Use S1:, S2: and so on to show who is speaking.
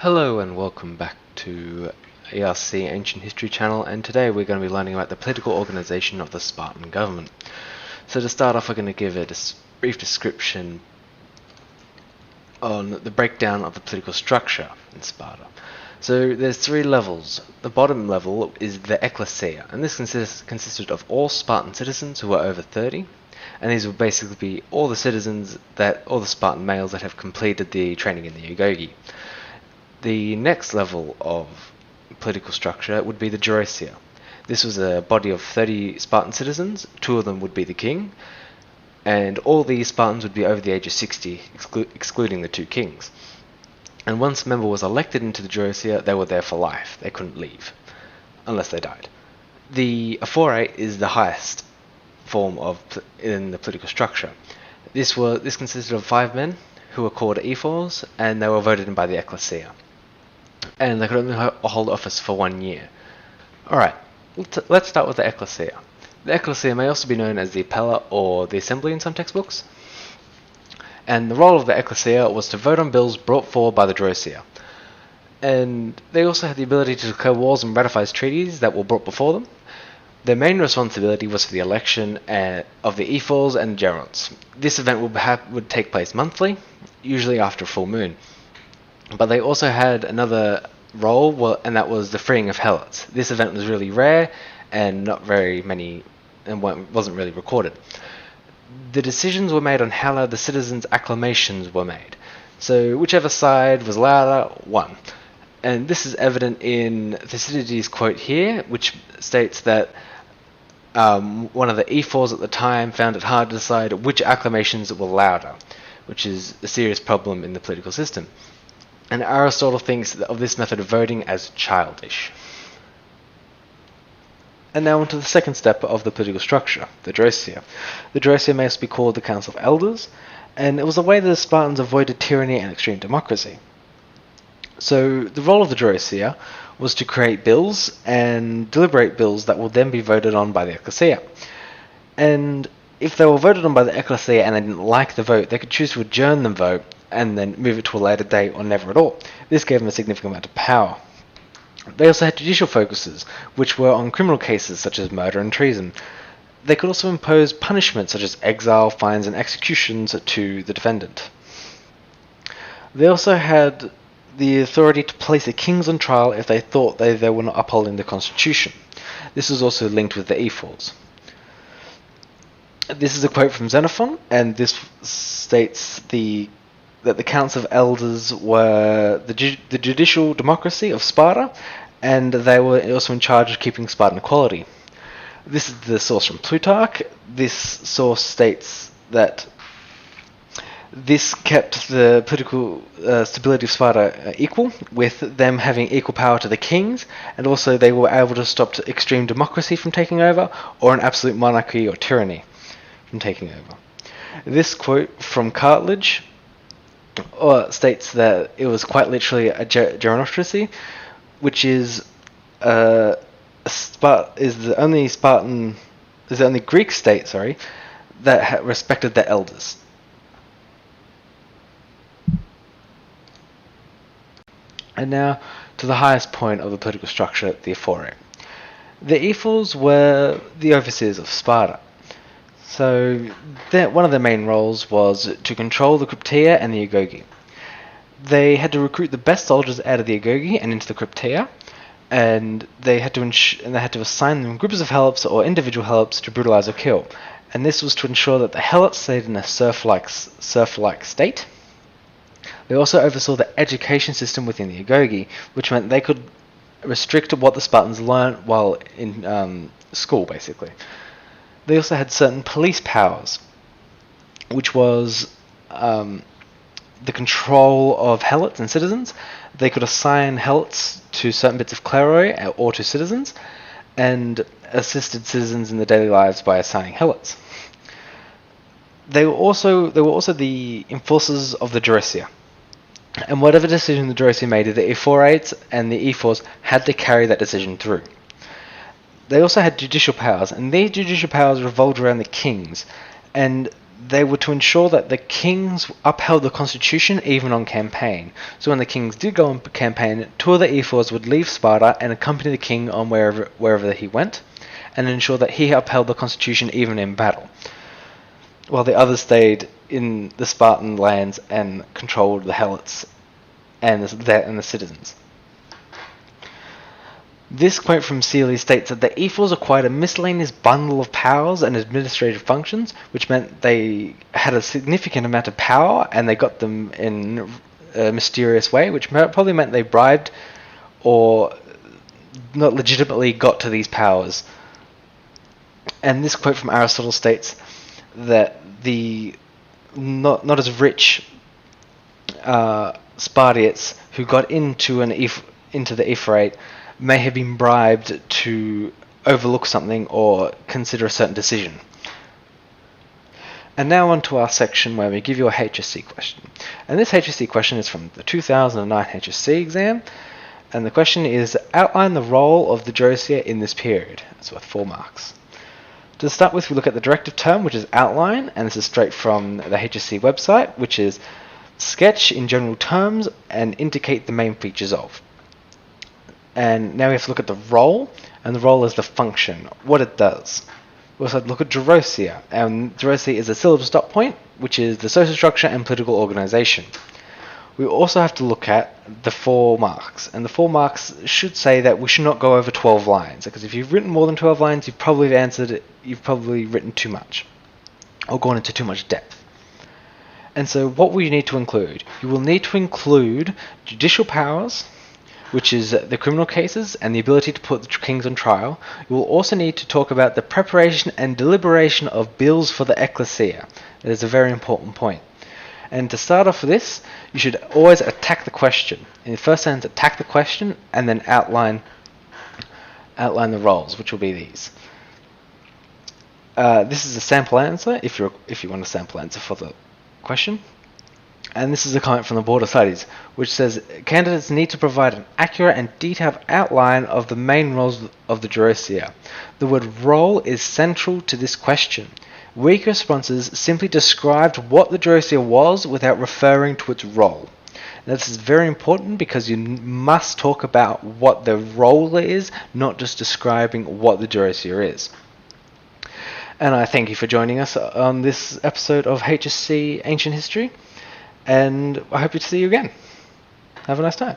S1: Hello and welcome back to ERC Ancient History channel, and today we're going to be learning about the political organization of the Spartan government. So to start off, we're going to give a brief description on the breakdown of the political structure in Sparta. So there's three levels. The bottom level is the Ekklesia, and this consisted of all Spartan citizens who were over 30, and these would basically be all the Spartan males that have completed the training in the Agoge. The next level of political structure would be the Gerousia. This was a body of 30 Spartan citizens. 2 of them would be the king, and all these Spartans would be over the age of 60, excluding the 2 kings. And once a member was elected into the Gerousia, they were there for life. They couldn't leave, unless they died. The Ephorate is the highest form in the political structure. This consisted of 5 men who were called Ephors, and they were voted in by the Ekklesia. And they could only hold office for 1 year. Alright, let's start with the Ekklesia. The Ekklesia may also be known as the Appella or the Assembly in some textbooks. And the role of the Ekklesia was to vote on bills brought forward by the Gerousia. And they also had the ability to declare wars and ratify treaties that were brought before them. Their main responsibility was for the election of the Ephors and Gerontes. This event would take place monthly, usually after a full moon. But they also had another role, and that was the freeing of helots. This event was really rare and not very many, and wasn't really recorded. The decisions were made on how loud the citizens' acclamations were made. So whichever side was louder won. And this is evident in Thucydides' quote here, which states that one of the Ephors at the time found it hard to decide which acclamations were louder, which is a serious problem in the political system. And Aristotle thinks of this method of voting as childish. And now onto the second step of the political structure, the Gerousia. The Gerousia may also be called the Council of Elders, and it was a way that the Spartans avoided tyranny and extreme democracy. So the role of the Gerousia was to create bills and deliberate bills that will then be voted on by the Ekklesia. And if they were voted on by the Ekklesia and they didn't like the vote, they could choose to adjourn the vote and then move it to a later date or never at all. This gave them a significant amount of power. They also had judicial focuses, which were on criminal cases such as murder and treason. They could also impose punishments such as exile, fines, and executions to the defendant. They also had the authority to place the kings on trial if they thought they were not upholding the constitution. This was also linked with the Ephors. This is a quote from Xenophon, and this states that the Council of Elders were the judicial democracy of Sparta, and they were also in charge of keeping Spartan equality. This is the source from Plutarch. This source states that this kept the political stability of Sparta equal, with them having equal power to the kings, and also they were able to stop extreme democracy from taking over, or an absolute monarchy or tyranny from taking over. This quote from Cartilage states that it was quite literally a gerontocracy, which is the only Greek state, that respected their elders. And now to the highest point of the political structure, the Ephorate. The Ephors were the overseers of Sparta. So one of their main roles was to control the Crypteia and the Agoge. They had to recruit the best soldiers out of the Agoge and into the Crypteia, and they had to assign them groups of helots or individual helots to brutalize or kill. And this was to ensure that the helots stayed in a serf-like state. They also oversaw the education system within the Agoge, which meant they could restrict what the Spartans learned while in school, basically. They also had certain police powers, which was the control of helots and citizens. They could assign helots to certain bits of cleroi or to citizens, and assisted citizens in their daily lives by assigning helots. They were also the enforcers of the Gerousia, and whatever decision the Gerousia made, the Ephorates and the Ephors had to carry that decision through. They also had judicial powers, and these judicial powers revolved around the kings, and they were to ensure that the kings upheld the constitution even on campaign. So when the kings did go on campaign, two of the Ephors would leave Sparta and accompany the king on wherever he went, and ensure that he upheld the constitution even in battle, while the others stayed in the Spartan lands and controlled the helots and the citizens. This quote from Seeley states that the Ephors acquired a miscellaneous bundle of powers and administrative functions, which meant they had a significant amount of power, and they got them in a mysterious way, which probably meant they bribed or not legitimately got to these powers. And this quote from Aristotle states that the not as rich Spartiates who got into the Ephorate may have been bribed to overlook something or consider a certain decision. And now on to our section where we give you a HSC question. And this HSC question is from the 2009 HSC exam, and the question is, outline the role of the Gerousia in this period. It's worth 4 marks. To start with, we look at the directive term, which is outline, and this is straight from the HSC website, which is sketch in general terms and indicate the main features of. And now we have to look at the role, and the role is the function, what it does. We also have to look at Gerousia, and Gerousia is a syllable stop point, which is the social structure and political organization. We also have to look at the 4 marks, and the 4 marks should say that we should not go over 12 lines, because if you've written more than 12 lines, you've probably written too much, or gone into too much depth. And so what will you need to include? You will need to include judicial powers, which is the criminal cases and the ability to put the kings on trial. You will also need to talk about the preparation and deliberation of bills for the Ekklesia. That is a very important point. And to start off with this, you should always attack the question. In the first sentence, attack the question and then outline the roles, which will be these. This is a sample answer, if you want a sample answer for the question. And this is a comment from the Board of Studies, which says, candidates need to provide an accurate and detailed outline of the main roles of the Gerousia. The word role is central to this question. Weak responses simply described what the Gerousia was without referring to its role. Now, this is very important because you must talk about what the role is, not just describing what the Gerousia is. And I thank you for joining us on this episode of HSC Ancient History. And I hope to see you again. Have a nice time.